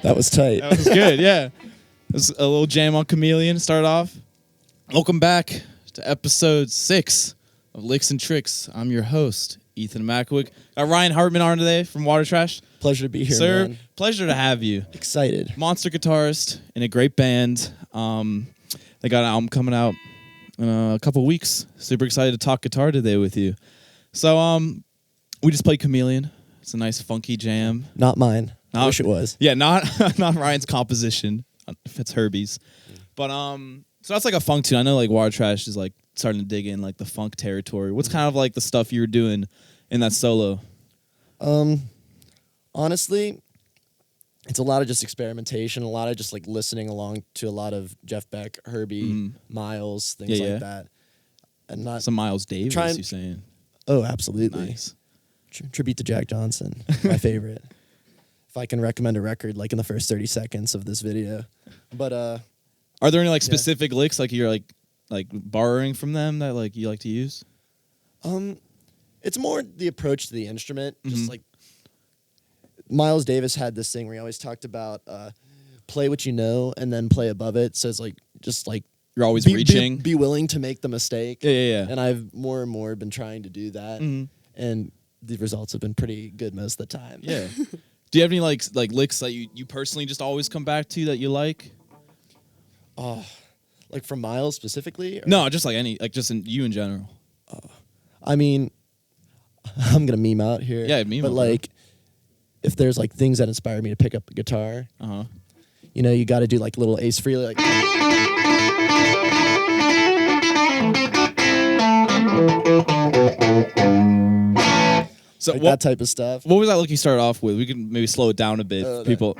That was tight. That was good, yeah. It was a little jam on Chameleon to start off. Welcome back to episode 6 of Licks and Tricks. I'm your host, Ethan Mackowick. Got Ryan Hartman on today from Water Trash. Pleasure to be here, Sir, man. pleasure to have you. Excited. Monster guitarist in a great band. They got an album coming out in a couple weeks. Super excited to talk guitar today with you. So we just played Chameleon. It's a nice funky jam. Not mine. I wish it was. Yeah, not Ryan's composition. If it's Herbie's. But so that's like a funk tune. I know like Water Trash is like starting to dig in like the funk territory. What's kind of like the stuff you were doing in that solo? Honestly, it's a lot of just experimentation, a lot of just like listening along to a lot of Jeff Beck, Herbie, Miles, things like that. And not some Miles Davis, you saying? Oh, absolutely. Nice. Tribute to Jack Johnson, my favorite. If I can recommend a record like in the first 30 seconds of this video. But are there any like specific licks like you're like borrowing from them that like you like to use? It's more the approach to the instrument. Just like Miles Davis had this thing where he always talked about play what you know and then play above it. So it's like just like you're always reaching. Be willing to make the mistake. Yeah. And I've more and more been trying to do that. And the results have been pretty good most of the time. Yeah. Do you have any like licks that you personally just always come back to that you like? Oh, like from Miles specifically? Or? No, just like any, like just in general. I mean, I'm gonna meme out here. Yeah, meme. But like, if there's like things that inspire me to pick up a guitar, you know, you got to do like little Ace Frehley, like. So like that type of stuff. What was that look you started off with? We can maybe slow it down a bit, people.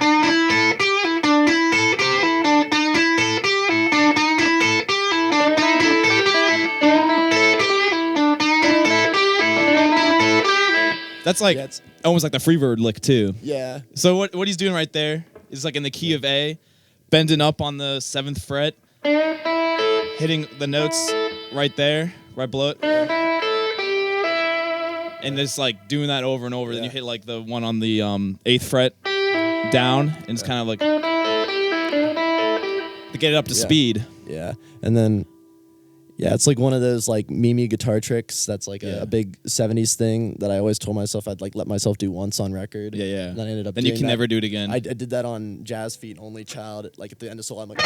That's like almost like the Freebird lick too. Yeah. So what he's doing right there is like in the key of A, bending up on the 7th fret, hitting the notes right there, right below it. And just like doing that over and over. Yeah. Then you hit like the one on the 8th fret down, and it's kind of like to get it up to speed. Yeah, and then it's like one of those like meme guitar tricks. That's like a big '70s thing that I always told myself I'd like let myself do once on record. Yeah. And then I ended up. Then you can never do it again. I did that on Jazz Feet, Only Child. Like at the end of solo, I'm like.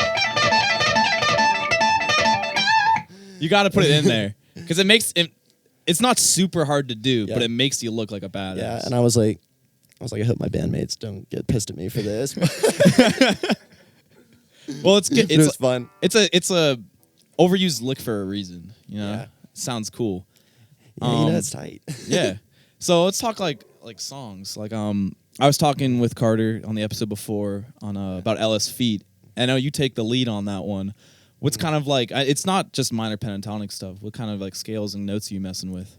You got to put it in there because it makes it. It's not super hard to do, but it makes you look like a badass. Yeah, and I was like, I hope my bandmates don't get pissed at me for this. Well, it's good. It was fun. It's a overused lick for a reason. You know, sounds cool. Yeah, you know, it's tight. Yeah. So let's talk like songs. Like I was talking with Carter on the episode before on about LS Feet. I know you take the lead on that one. What's kind of like, it's not just minor pentatonic stuff. What kind of like scales and notes are you messing with?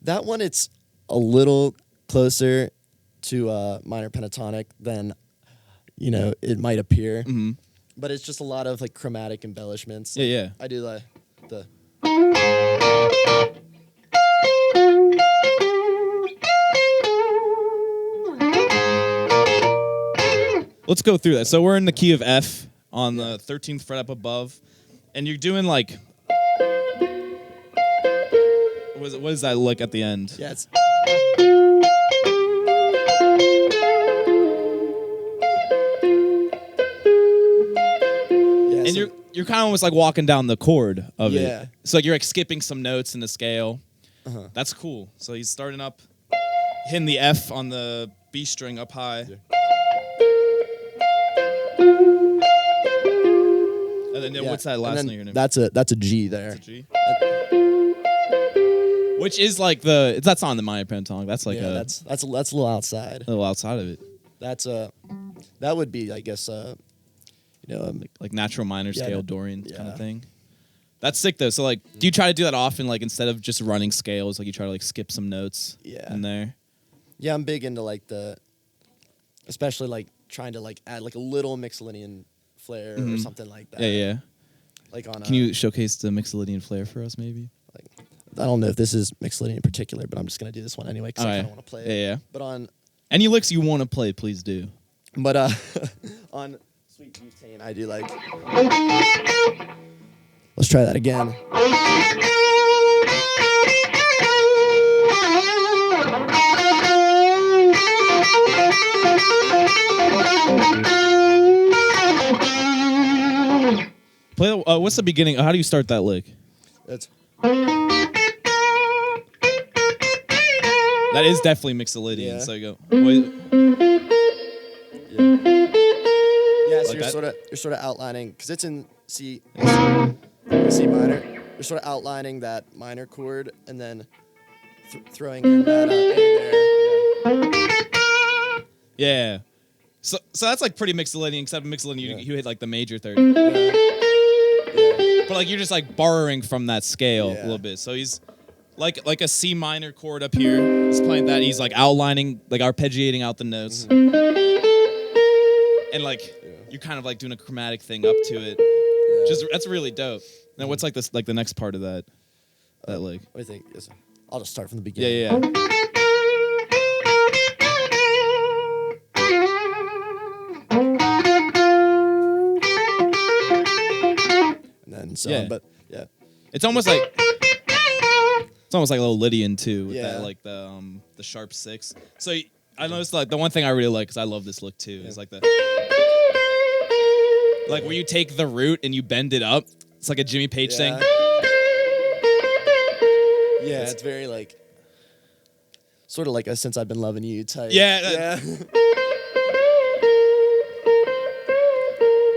That one, it's a little closer to minor pentatonic than, you know, it might appear. Mm-hmm. But it's just a lot of like chromatic embellishments. Yeah. I do the let's go through that. So we're in the key of F on the 13th fret up above, and you're doing like, what is that look at the end? Yeah, it's And you're kind of almost like walking down the chord of Yeah. it. So you're like skipping some notes in the scale. Uh-huh. That's cool. So he's starting up, hitting the F on the B string up high. Yeah. And then what's that last note you're gonna? That's a G there. That's a G. Which is like that's not on the minor pentatonic. That's like that's a little outside. a little outside of it. That would be, I guess, Like natural minor scale no- Dorian kind yeah. of thing. That's sick though. So like, do you try to do that often? Like instead of just running scales, like you try to like skip some notes in there. Yeah, I'm big into like especially like trying to like add like a little Mixolydian flair or something like that. Yeah. Like on. Can you showcase the Mixolydian flair for us, maybe? Like, I don't know if this is Mixolydian in particular, but I'm just gonna do this one anyway because I kind of want to play it. Yeah. But on Any licks you want to play, please do. on Sweet Butane, I do like. Let's try that again. Play. What's the beginning? How do you start that lick? That's That is definitely Mixolydian. Yeah. So you go. Wait, yeah. So Like you're sort of outlining because it's in C minor. You're sort of outlining that minor chord and then throwing your nirvana in there. yeah. So that's like pretty Mixolydian, except Mixolydian you hit like the major third. Yeah. But like you're just like borrowing from that scale a Yeah. little bit. So he's like a C minor chord up here. He's playing that. And he's like outlining, like arpeggiating out the notes, and like you're kind of like doing a chromatic thing up to it. Yeah. Just that's really dope. Now what's like this like the next part of that lick? What do you think? I'll just start from the beginning. Yeah. And then so, Yeah. but yeah. It's almost like a little Lydian too, with Yeah. that like the sharp six. So I noticed like the one thing I really like, because I love this look too, is like like where you take the root and you bend it up. It's like a Jimmy Page thing. Yeah, it's very like sort of like a Since I've Been Loving You type. Yeah.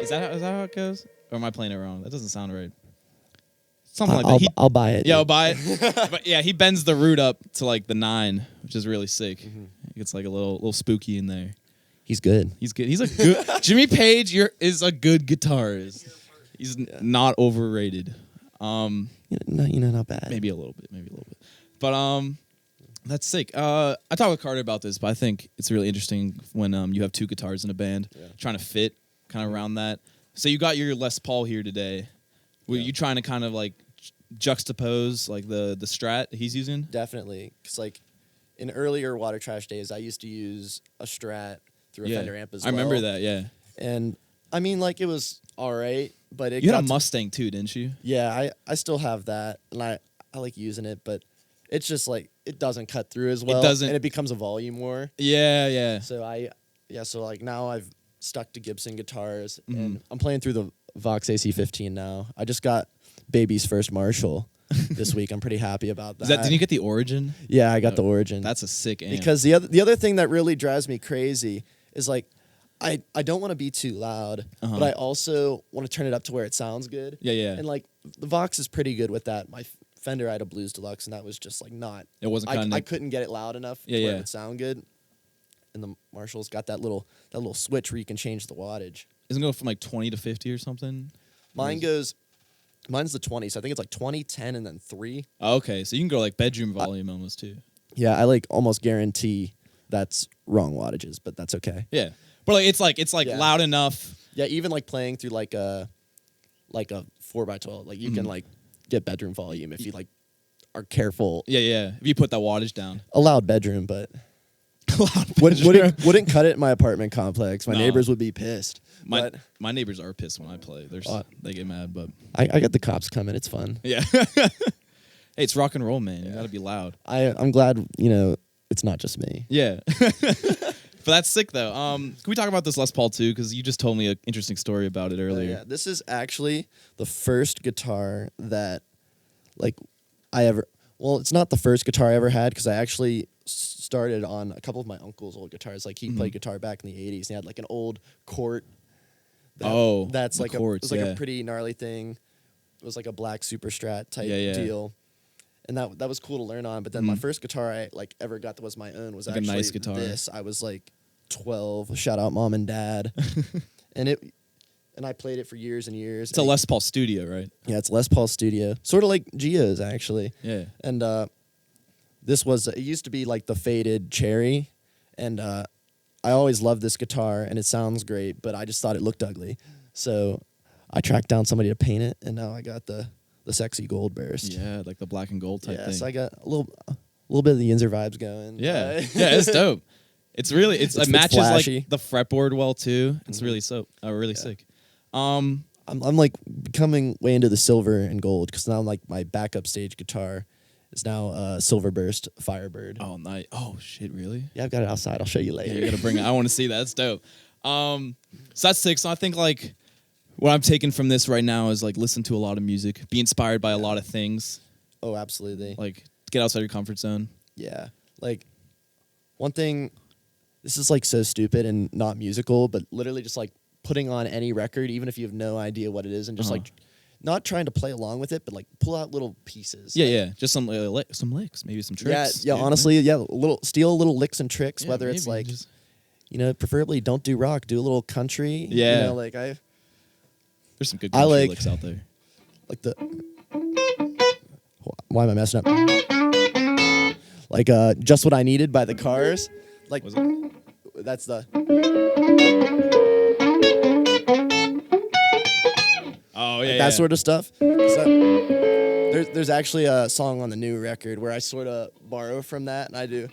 Is that how it goes? Or am I playing it wrong? That doesn't sound right. Something like that. I'll buy it. Yeah, I'll buy it. But yeah, he bends the root up to like the 9, which is really sick. It gets like a little spooky in there. He's good. He's good. He's a good Jimmy Page is a good guitarist. He's not overrated. Not bad. Maybe a little bit. But that's sick. I talked with Carter about this, but I think it's really interesting when you have 2 guitars in a band, trying to fit kind of around that. So you got your Les Paul here today. Were you trying to kind of like juxtapose like the Strat he's using? Definitely, because like in earlier Water Trash days, I used to use a Strat through a Fender amp as well. I remember that. Yeah. And I mean, like it was all right, but it You got had a Mustang too, didn't you? Yeah, I still have that, and I like using it, but it's just like it doesn't cut through as well. doesn't. And it becomes a volume war. Yeah. So so like now I've stuck to Gibson guitars, and I'm playing through the Vox AC15 now. I just got baby's first Marshall this week. I'm pretty happy about that. Did you get the Origin? Yeah, I got the Origin. That's a sick amp. Because the other thing that really drives me crazy is like I don't want to be too loud, but I also want to turn it up to where it sounds good. Yeah. And like the Vox is pretty good with that. My Fender, I had a Blues Deluxe, and that was just like not. It wasn't cutting I it. couldn't get it loud enough Yeah, where yeah. it would sound good. And the Marshall's got that little switch where you can change the wattage. Isn't it go from like 20 to 50 or something? Mine's the 20, so I think it's like 20, 10, and then 3. Oh, okay, so you can go like bedroom volume almost too. Yeah, I like almost guarantee that's wrong wattages, but that's okay. Yeah, but like it's like Yeah. loud enough. Yeah, even like playing through like a 4x12, like you can like get bedroom volume if you like are careful. Yeah. If you put that wattage down. A loud bedroom, but loud bedroom. Wouldn't cut it in my apartment complex. My No. neighbors would be pissed. My But neighbors are pissed when I play. They get mad, but I got the cops coming. It's fun. yeah. Hey, it's rock and roll, man. You Yeah. gotta be loud. I'm glad, it's not just me. Yeah. But that's sick though. Can we talk about this Les Paul too? Because you just told me an interesting story about it earlier. Yeah, this is actually the first guitar that, like, I ever. Well, it's not the first guitar I ever had because I actually started on a couple of my uncle's old guitars. Like he played guitar back in the '80s. And he had like an old Court. That's the like Courts, it was like yeah. a pretty gnarly thing. It was like a black Super Strat type Yeah, yeah. deal. And that was cool to learn on. But then my first guitar I like ever got that was my own was Like a actually nice guitar. this. I was like 12. Shout out mom and dad. and I played it for years and years. It's a Les Paul Studio, right? Yeah, it's Les Paul Studio. Sort of like Gio's actually. Yeah. And this was it used to be like the faded cherry, and I always loved this guitar and it sounds great, but I just thought it looked ugly. So I tracked down somebody to paint it, and now I got the sexy gold burst. Yeah, like the black and gold type Yeah, thing. so I got a little bit of the Yinzer vibes going. Yeah, yeah, it's dope. It matches flashy. like the fretboard well too. It's really really sick. I'm like becoming way into the silver and gold because now like my backup stage guitar is now Silver Burst Firebird. Oh, nice. Oh shit, really? Yeah, I've got it outside. I'll show you later. Yeah, you gotta bring it. I want to see that. That's dope. So that's sick. So I think like what I'm taking from this right now is like listen to a lot of music, be inspired by a lot of things, Oh, absolutely. like get outside your comfort zone. Yeah. Like one thing, this is like so stupid and not musical, but literally just like putting on any record, even if you have no idea what it is, and just like not trying to play along with it, but like pull out little pieces. Yeah, Like, yeah. Just some licks, maybe some tricks. Yeah, honestly, steal little licks and tricks, Yeah, whether it's maybe, like, just- preferably don't do rock, do a little country. Yeah. Like there's some good I country like- licks out there. like the. Why am I messing up? Like Just What I Needed by the Cars. Like Was it? that's the. Oh yeah, That sort of stuff. So, there's actually a song on the new record where I sort of borrow from that, and I do.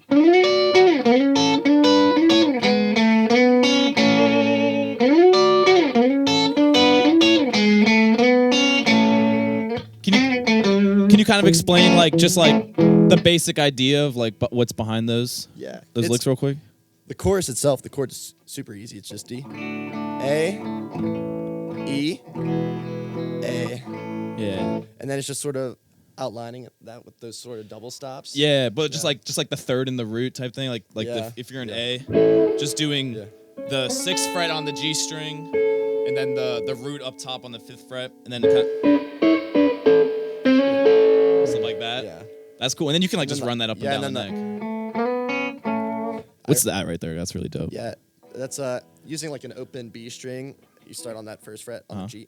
Can you kind of explain like just like the basic idea of like what's behind those Yeah. those It's- licks real quick? The chorus itself, the chord is super easy. It's just D, A, E, A, Yeah. and then it's just sort of outlining that with those sort of double stops. Yeah, but just Yeah. like the third in the root type thing, like Yeah. if you're an Yeah. A, just doing Yeah. the 6th fret on the G string, and then the root up top on the 5th fret, and then stuff like that. Yeah. That's cool. And then you can like And then just run that up and yeah, down and the then neck. What's that right there? That's really dope. Yeah. That's using like an open B string. You start on that first fret on the G.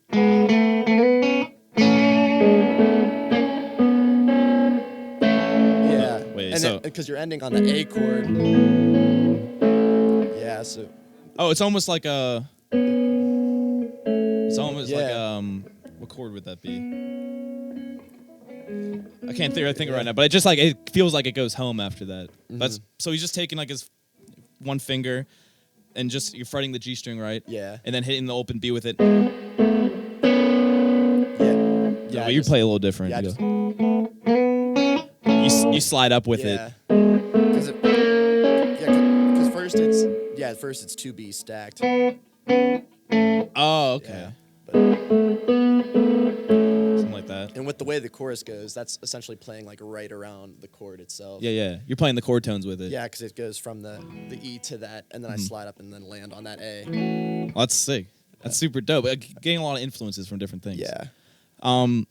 Yeah. Wait, and so- because you're ending on the A chord. Yeah. So. Oh, it's almost like a. It's almost like Yeah. what chord would that be? I can't think it right now, but it just like it feels like it goes home after that. That's so he's just taking like his one finger, and just you're fretting the G string, right? Yeah. And then hitting the open B with it. Yeah. Yeah, but you play a little different. Yeah. You you slide up with it. Because first it's 2B stacked. Oh, okay. Yeah. But, Something like that. and with the way the chorus goes, that's essentially playing like right around the chord itself. Yeah, yeah. You're playing the chord tones with it. Yeah, because it goes from the E to that, and then I slide up and then land on that A. Well, that's sick. That's super dope. Getting a lot of influences from different things. Yeah. I'm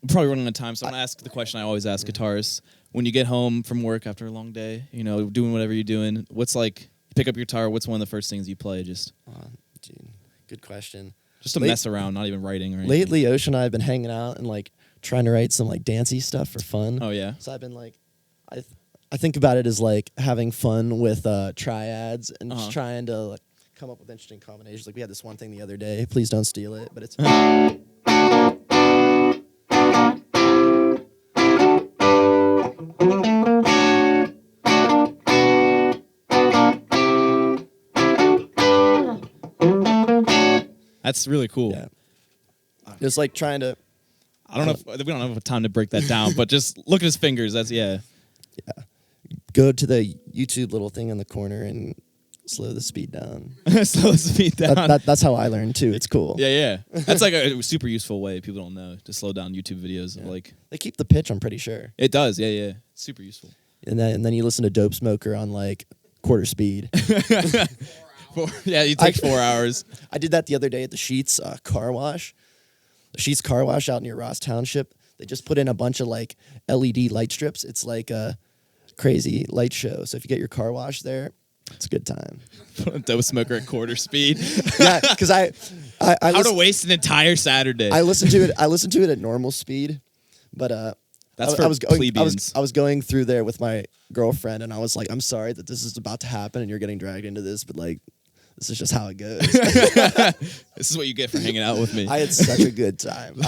probably running out of time, so I'm gonna ask the question I always ask guitarists: when you get home from work after a long day, doing whatever you're doing, what's like? You pick up your guitar. What's one of the first things you play? Just Dude, good question. to mess around, not even writing or anything. Lately, Ocean and I have been hanging out and like trying to write some like dancey stuff for fun. Oh yeah. So I've been like, I think about it as like having fun with triads and just trying to like come up with interesting combinations. Like we had this one thing the other day. Please don't steal it, but it's. That's really cool. Yeah. Just like trying to. I don't know if we don't have time to break that down, but just look at his fingers. That's Go to the YouTube little thing in the corner and slow the speed down. Slow the speed down. That's how I learned too. It's cool. Yeah. That's like a super useful way. People don't know to slow down YouTube videos. Yeah. Like They keep the pitch, I'm pretty sure. it does. Yeah. Super useful. And then you listen to Dope Smoker on like quarter speed. You take 4 hours. I did that the other day at the Sheets car wash. The Sheets car wash out near Ross Township. They just put in a bunch of like LED light strips. It's like a crazy light show. So if you get your car wash there, it's a good time. Dope Smoker at quarter speed. Yeah, because I How to waste an entire Saturday. I listened to it at normal speed, but That's I was going, plebeians. I was going through there with my girlfriend, and I was like, I'm sorry that this is about to happen, and you're getting dragged into this, but like, this is just how it goes. This is what you get for hanging out with me. I had such a good time.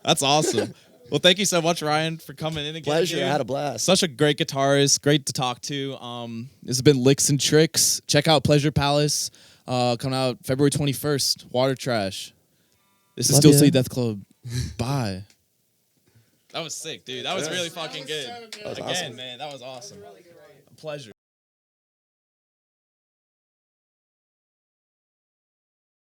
That's awesome. Well, thank you so much, Ryan, for coming in again. Pleasure. Dude. I had a blast. Such a great guitarist. Great to talk to. This has been Licks and Tricks. Check out Pleasure Palace. Coming out February 21st. Water Trash. This is Love Still ya. City Death Club. Bye. That was sick, dude. That was really fucking good. That was Again, awesome. man, that was awesome. A pleasure.